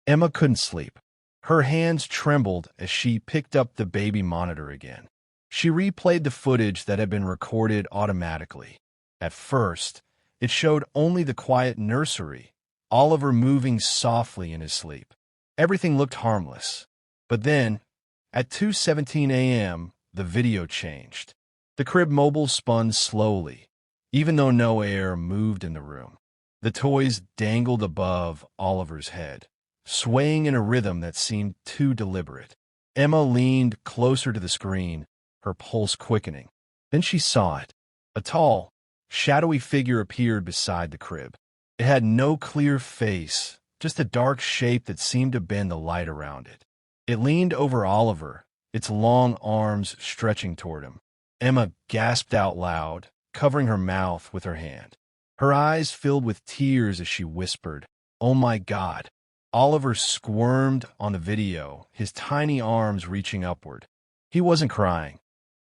Emma couldn't sleep. Her hands trembled as she picked up the baby monitor again. She replayed the footage that had been recorded automatically. At first, it showed only the quiet nursery, Oliver moving softly in his sleep. Everything looked harmless. But then, at 2:17 a.m., the video changed. The crib mobile spun slowly, even though no air moved in the room. The toys dangled above Oliver's head, swaying in a rhythm that seemed too deliberate. Emma leaned closer to the screen, her pulse quickening. Then she saw it. A tall, shadowy figure appeared beside the crib. It had no clear face, just a dark shape that seemed to bend the light around it. It leaned over Oliver, its long arms stretching toward him. Emma gasped out loud, covering her mouth with her hand. Her eyes filled with tears as she whispered, "Oh my God." Oliver squirmed on the video, his tiny arms reaching upward. He wasn't crying.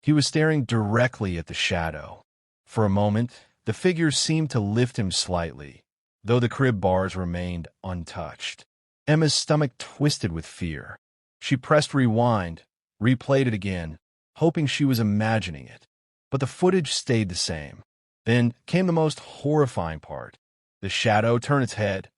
He was staring directly at the shadow. For a moment, the figure seemed to lift him slightly, though the crib bars remained untouched. Emma's stomach twisted with fear. She pressed rewind, replayed it again, hoping she was imagining it. But the footage stayed the same. Then came the most horrifying part. The shadow turned its head,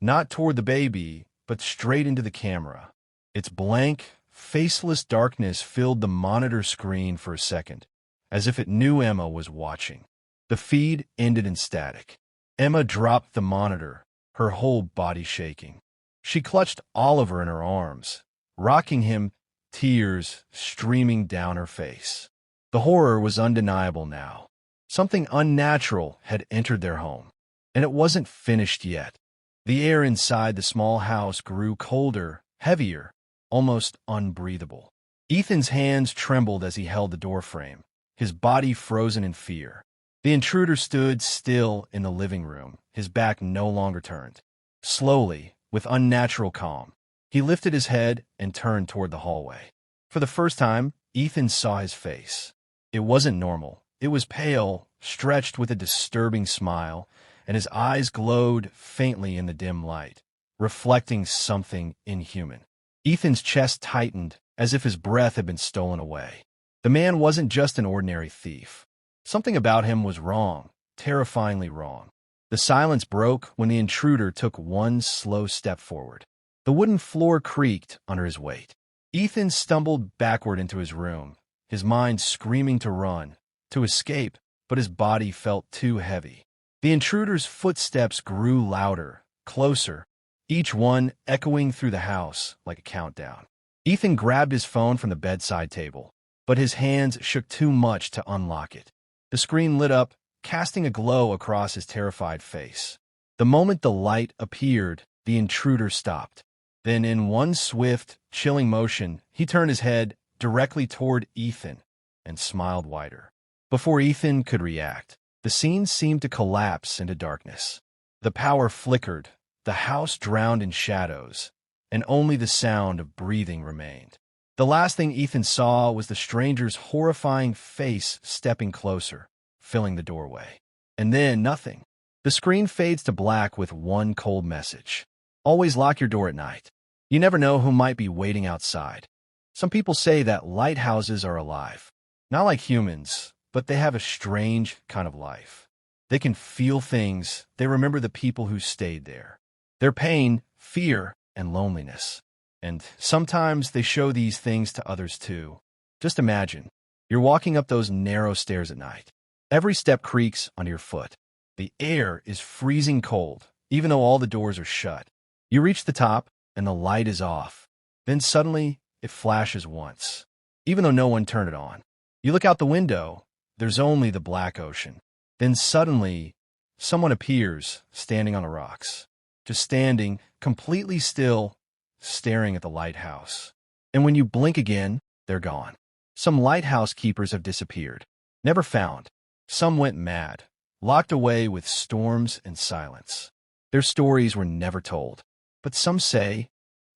not toward the baby, but straight into the camera. Its blank, faceless darkness filled the monitor screen for a second, as if it knew Emma was watching. The feed ended in static. Emma dropped the monitor, her whole body shaking. She clutched Oliver in her arms, rocking him, tears streaming down her face. The horror was undeniable now. Something unnatural had entered their home, and it wasn't finished yet. The air inside the small house grew colder, heavier, almost unbreathable. Ethan's hands trembled as he held the doorframe, his body frozen in fear. The intruder stood still in the living room, his back no longer turned. Slowly, with unnatural calm, he lifted his head and turned toward the hallway. For the first time, Ethan saw his face. It wasn't normal. It was pale, stretched with a disturbing smile, and his eyes glowed faintly in the dim light, reflecting something inhuman. Ethan's chest tightened, as if his breath had been stolen away. The man wasn't just an ordinary thief. Something about him was wrong, terrifyingly wrong. The silence broke when the intruder took one slow step forward. The wooden floor creaked under his weight. Ethan stumbled backward into his room, his mind screaming to run, to escape, but his body felt too heavy. The intruder's footsteps grew louder, closer, each one echoing through the house like a countdown. Ethan grabbed his phone from the bedside table, but his hands shook too much to unlock it. The screen lit up, casting a glow across his terrified face. The moment the light appeared, the intruder stopped. Then, in one swift, chilling motion, he turned his head directly toward Ethan and smiled wider. Before Ethan could react, the scene seemed to collapse into darkness. The power flickered, the house drowned in shadows, and only the sound of breathing remained. The last thing Ethan saw was the stranger's horrifying face stepping closer, filling the doorway. And then nothing. The screen fades to black with one cold message. Always lock your door at night. You never know who might be waiting outside. Some people say that lighthouses are alive. Not like humans, but they have a strange kind of life. They can feel things. They remember the people who stayed there. Their pain, fear, and loneliness. And sometimes they show these things to others too. Just imagine, you're walking up those narrow stairs at night. Every step creaks under your foot. The air is freezing cold, even though all the doors are shut. You reach the top, and the light is off. Then suddenly, it flashes once, even though no one turned it on. You look out the window, there's only the black ocean. Then suddenly, someone appears, standing on the rocks. Just standing, completely still, staring at the lighthouse. And when you blink again, they're gone. Some lighthouse keepers have disappeared, never found. Some went mad, locked away with storms and silence. Their stories were never told, but some say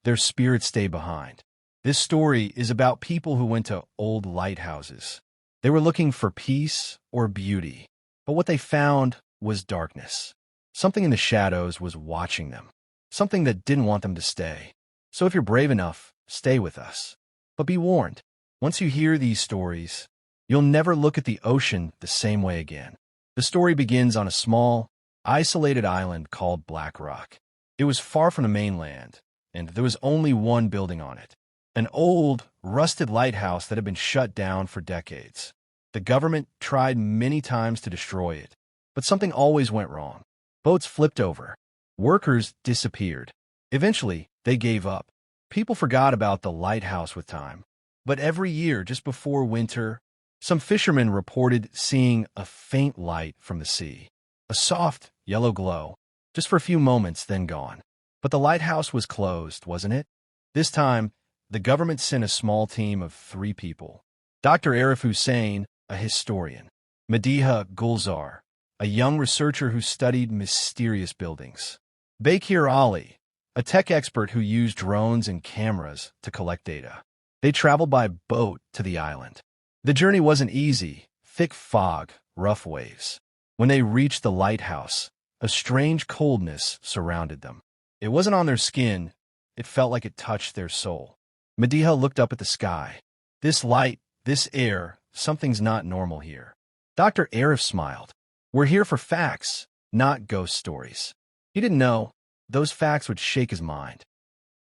their spirits stay behind. This story is about people who went to old lighthouses. They were looking for peace or beauty, but what they found was darkness. Something in the shadows was watching them. something that didn't want them to stay. So if you're brave enough, stay with us. But be warned, once you hear these stories, you'll never look at the ocean the same way again. The story begins on a small, isolated island called Black Rock. It was far from the mainland, and there was only one building on it, an old, rusted lighthouse that had been shut down for decades. The government tried many times to destroy it, but something always went wrong. Boats flipped over. Workers disappeared. Eventually, they gave up. People forgot about the lighthouse with time. But every year, just before winter, some fishermen reported seeing a faint light from the sea. A soft, yellow glow, just for a few moments, then gone. But the lighthouse was closed, wasn't it? This time, the government sent a small team of 3 people. Dr. Arif Hussain, a historian. Madiha Gulzar, a young researcher who studied mysterious buildings. Bakir Ali, a tech expert who used drones and cameras to collect data. They traveled by boat to the island. The journey wasn't easy, thick fog, rough waves. When they reached the lighthouse, a strange coldness surrounded them. It wasn't on their skin, it felt like it touched their soul. Madiha looked up at the sky. This light, this air, something's not normal here. Dr. Arif smiled. We're here for facts, not ghost stories. He didn't know those facts would shake his mind.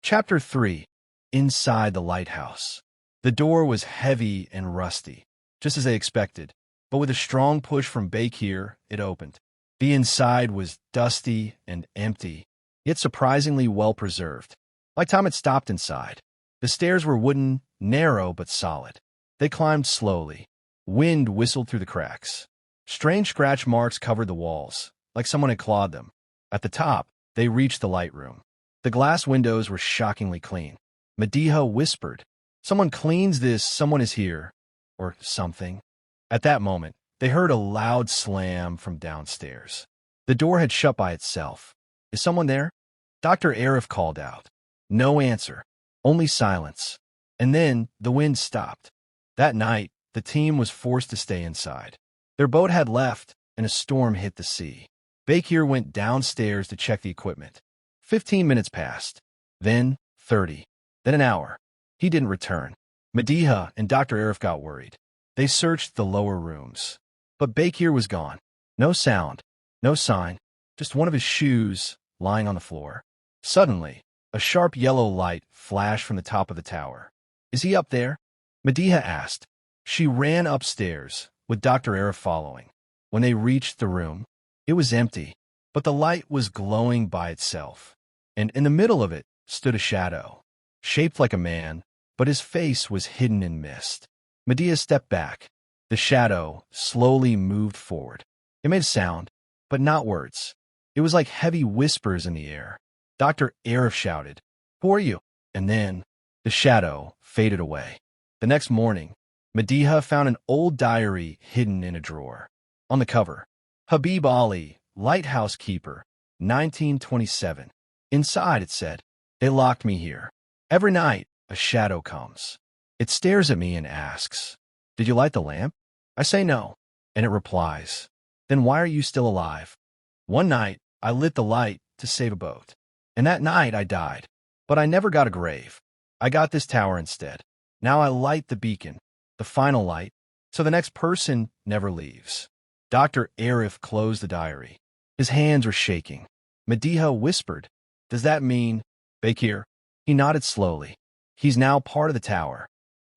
Chapter 3. Inside the lighthouse. The door was heavy and rusty, just as they expected, but with a strong push from Bakir, it opened. The inside was dusty and empty, yet surprisingly well-preserved. Like time had stopped inside. The stairs were wooden, narrow but solid. They climbed slowly. Wind whistled through the cracks. Strange scratch marks covered the walls, like someone had clawed them. At the top, they reached the light room. The glass windows were shockingly clean. Madiha whispered, "Someone cleans this, someone is here." Or something. At that moment, they heard a loud slam from downstairs. The door had shut by itself. "Is someone there?" Dr. Arif called out. No answer, only silence. And then the wind stopped. That night, the team was forced to stay inside. Their boat had left, and a storm hit the sea. Bakir went downstairs to check the equipment. 15 minutes passed, then 30, then an hour. He didn't return. Madiha and Dr. Arif got worried. They searched the lower rooms. But Bakir was gone. No sound, no sign, just one of his shoes lying on the floor. Suddenly, a sharp yellow light flashed from the top of the tower. "Is he up there?" Madiha asked. She ran upstairs, with Dr. Arif following. When they reached the room, it was empty, but the light was glowing by itself. And in the middle of it stood a shadow, shaped like a man, but his face was hidden in mist. Madiha stepped back. The shadow slowly moved forward. It made a sound, but not words. It was like heavy whispers in the air. Dr. Arif shouted, "Who are you?" And then the shadow faded away. The next morning, Madiha found an old diary hidden in a drawer. On the cover, Habib Ali, lighthouse keeper, 1927. Inside it said, "They locked me here. Every night, a shadow comes. It stares at me and asks, 'Did you light the lamp?' I say no, and it replies, 'Then why are you still alive?' One night, I lit the light to save a boat. And that night, I died. But I never got a grave. I got this tower instead. Now I light the beacon, the final light, so the next person never leaves." Dr. Arif closed the diary. His hands were shaking. Madiha whispered, "Does that mean Bakir?" He nodded slowly. "He's now part of the tower."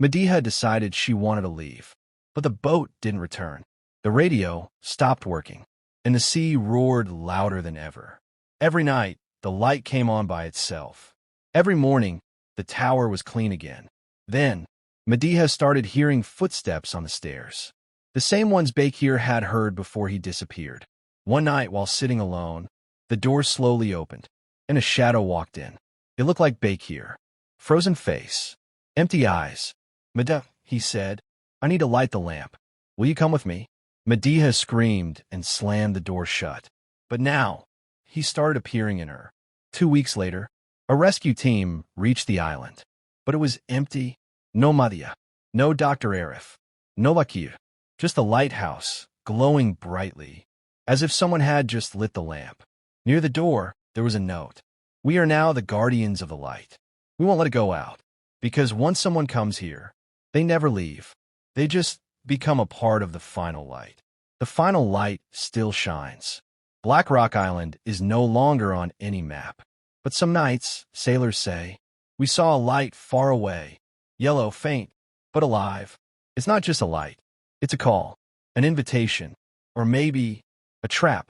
Madiha decided she wanted to leave, but the boat didn't return. The radio stopped working, and the sea roared louder than ever. Every night, the light came on by itself. Every morning, the tower was clean again. Then, Madiha started hearing footsteps on the stairs. The same ones Bakir had heard before he disappeared. One night, while sitting alone, the door slowly opened, and a shadow walked in. It looked like Bakir. Frozen face, empty eyes. "Madiha," he said, "I need to light the lamp. Will you come with me?" Madiha screamed and slammed the door shut. But now, he started appearing in her. 2 weeks later, a rescue team reached the island. But it was empty. No Madiha, no Dr. Arif, no Bakir, just the lighthouse, glowing brightly, as if someone had just lit the lamp. Near the door, there was a note. We are now the guardians of the light. We won't let it go out. Because once someone comes here, they never leave. They just become a part of the final light. The final light still shines. Black Rock Island is no longer on any map. But some nights, sailors say, we saw a light far away, yellow, faint, but alive. It's not just a light. It's a call, an invitation, or maybe a trap.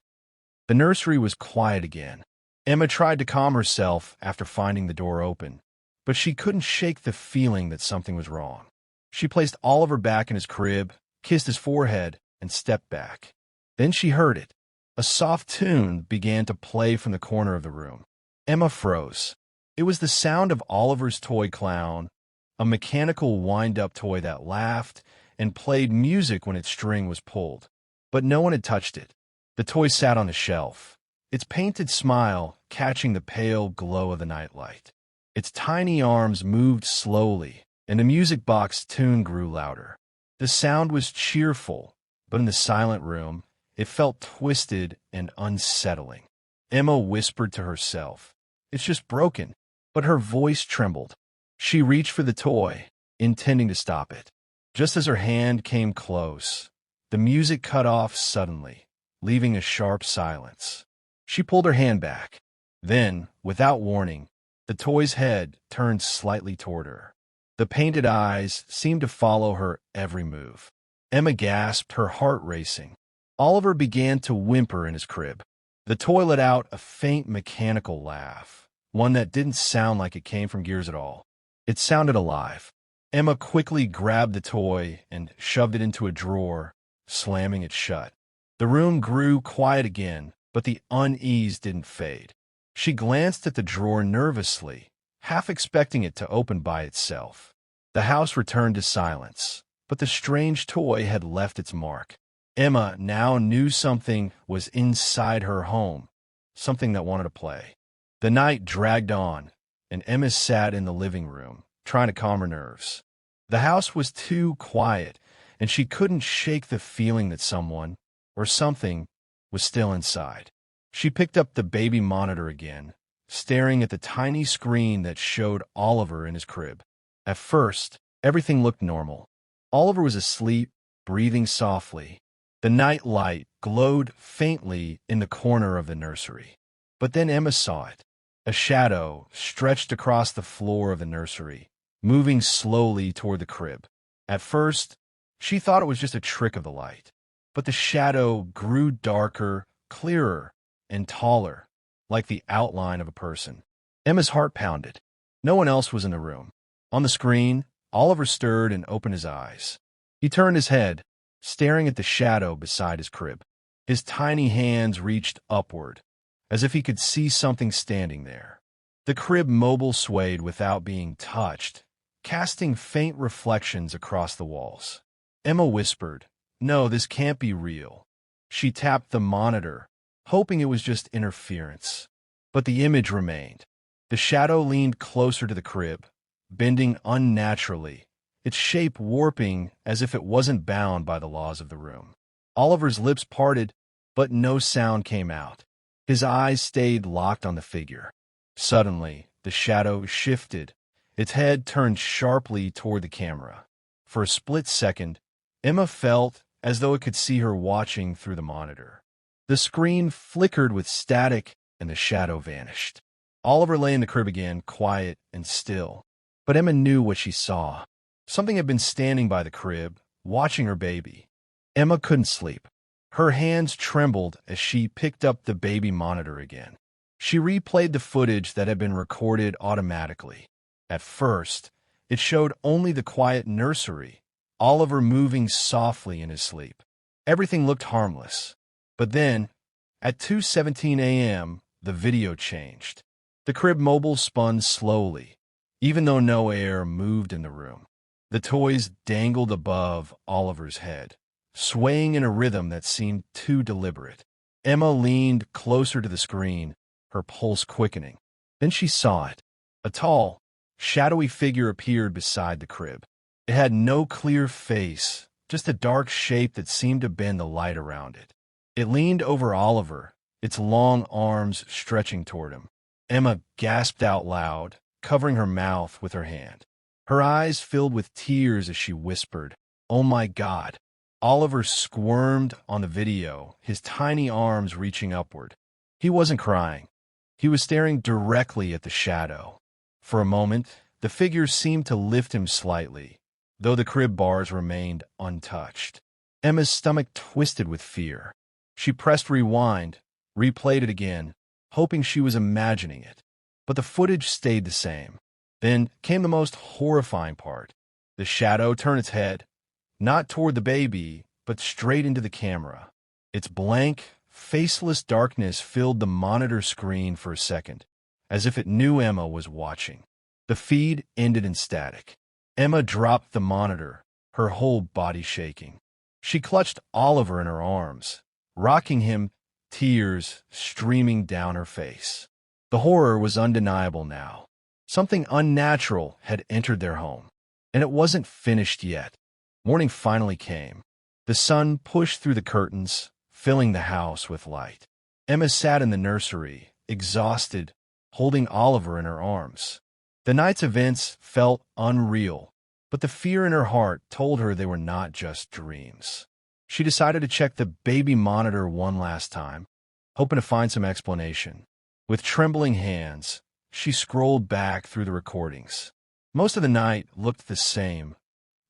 The nursery was quiet again. Emma tried to calm herself after finding the door open, but she couldn't shake the feeling that something was wrong. She placed Oliver back in his crib, kissed his forehead, and stepped back. Then she heard it. A soft tune began to play from the corner of the room. Emma froze. It was the sound of Oliver's toy clown, a mechanical wind-up toy that laughed and played music when its string was pulled. But no one had touched it. The toy sat on the shelf, its painted smile catching the pale glow of the nightlight. Its tiny arms moved slowly, and the music box tune grew louder. The sound was cheerful, but in the silent room, it felt twisted and unsettling. Emma whispered to herself, "It's just broken," but her voice trembled. She reached for the toy, intending to stop it. Just as her hand came close, the music cut off suddenly, leaving a sharp silence. She pulled her hand back. Then, without warning, the toy's head turned slightly toward her. The painted eyes seemed to follow her every move. Emma gasped, her heart racing. Oliver began to whimper in his crib. The toy let out a faint mechanical laugh, one that didn't sound like it came from gears at all. It sounded alive. Emma quickly grabbed the toy and shoved it into a drawer, slamming it shut. The room grew quiet again, but the unease didn't fade. She glanced at the drawer nervously, half expecting it to open by itself. The house returned to silence, but the strange toy had left its mark. Emma now knew something was inside her home, something that wanted to play. The night dragged on, and Emma sat in the living room, trying to calm her nerves. The house was too quiet, and she couldn't shake the feeling that someone, or something, was still inside. She picked up the baby monitor again, staring at the tiny screen that showed Oliver in his crib. At first, everything looked normal. Oliver was asleep, breathing softly. The night light glowed faintly in the corner of the nursery. But then Emma saw it. A shadow stretched across the floor of the nursery, moving slowly toward the crib. At first, she thought it was just a trick of the light. But the shadow grew darker, clearer, and taller, like the outline of a person. Emma's heart pounded. No one else was in the room. On the screen, Oliver stirred and opened his eyes. He turned his head, staring at the shadow beside his crib. His tiny hands reached upward, as if he could see something standing there. The crib mobile swayed without being touched, casting faint reflections across the walls. Emma whispered, "No, this can't be real." She tapped the monitor, hoping it was just interference. But the image remained. The shadow leaned closer to the crib, bending unnaturally, its shape warping as if it wasn't bound by the laws of the room. Oliver's lips parted, but no sound came out. His eyes stayed locked on the figure. Suddenly, the shadow shifted. Its head turned sharply toward the camera. For a split second, Emma felt as though it could see her watching through the monitor. The screen flickered with static, and the shadow vanished. Oliver lay in the crib again, quiet and still. But Emma knew what she saw. Something had been standing by the crib, watching her baby. Emma couldn't sleep. Her hands trembled as she picked up the baby monitor again. She replayed the footage that had been recorded automatically. At first, it showed only the quiet nursery, Oliver moving softly in his sleep. Everything looked harmless. But then, at 2:17 a.m., the video changed. The crib mobile spun slowly, even though no air moved in the room. The toys dangled above Oliver's head, swaying in a rhythm that seemed too deliberate. Emma leaned closer to the screen, her pulse quickening. Then she saw it. A tall, shadowy figure appeared beside the crib. It had no clear face, just a dark shape that seemed to bend the light around it. It leaned over Oliver, its long arms stretching toward him. Emma gasped out loud, covering her mouth with her hand. Her eyes filled with tears as she whispered, "Oh my God." Oliver squirmed on the video, his tiny arms reaching upward. He wasn't crying. He was staring directly at the shadow. For a moment, the figure seemed to lift him slightly, though the crib bars remained untouched. Emma's stomach twisted with fear. She pressed rewind, replayed it again, hoping she was imagining it. But the footage stayed the same. Then came the most horrifying part. The shadow turned its head, not toward the baby, but straight into the camera. Its blank, faceless darkness filled the monitor screen for a second, as if it knew Emma was watching. The feed ended in static. Emma dropped the monitor, her whole body shaking. She clutched Oliver in her arms, rocking him, tears streaming down her face. The horror was undeniable now. Something unnatural had entered their home, and it wasn't finished yet. Morning finally came. The sun pushed through the curtains, filling the house with light. Emma sat in the nursery, exhausted, holding Oliver in her arms. The night's events felt unreal, but the fear in her heart told her they were not just dreams. She decided to check the baby monitor one last time, hoping to find some explanation. With trembling hands, she scrolled back through the recordings. Most of the night looked the same.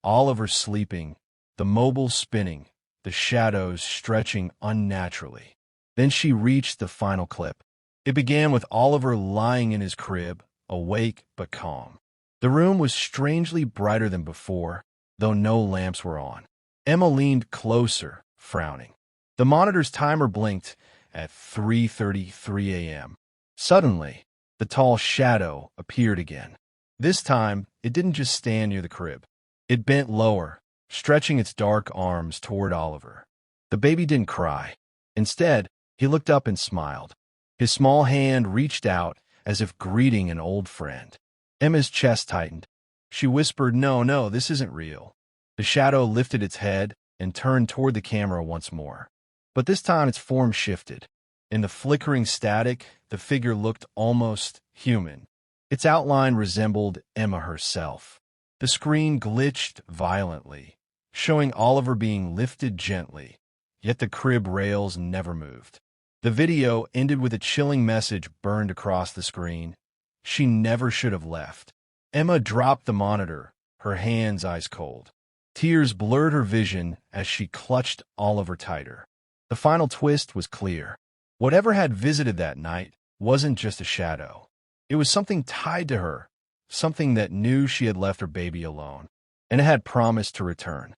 Oliver sleeping, the mobile spinning, the shadows stretching unnaturally. Then she reached the final clip. It began with Oliver lying in his crib, awake but calm. The room was strangely brighter than before, though no lamps were on. Emma leaned closer, frowning. The monitor's timer blinked at 3:33 a.m. Suddenly, the tall shadow appeared again. This time, it didn't just stand near the crib. It bent lower, stretching its dark arms toward Oliver. The baby didn't cry. Instead, he looked up and smiled. His small hand reached out as if greeting an old friend. Emma's chest tightened. She whispered, "No, this isn't real." The shadow lifted its head and turned toward the camera once more. But this time its form shifted. In the flickering static, the figure looked almost human. Its outline resembled Emma herself. The screen glitched violently, showing Oliver being lifted gently, yet the crib rails never moved. The video ended with a chilling message burned across the screen. She never should have left. Emma dropped the monitor, her hands ice cold. Tears blurred her vision as she clutched Oliver tighter. The final twist was clear. Whatever had visited that night wasn't just a shadow. It was something tied to her, something that knew she had left her baby alone, and it had promised to return.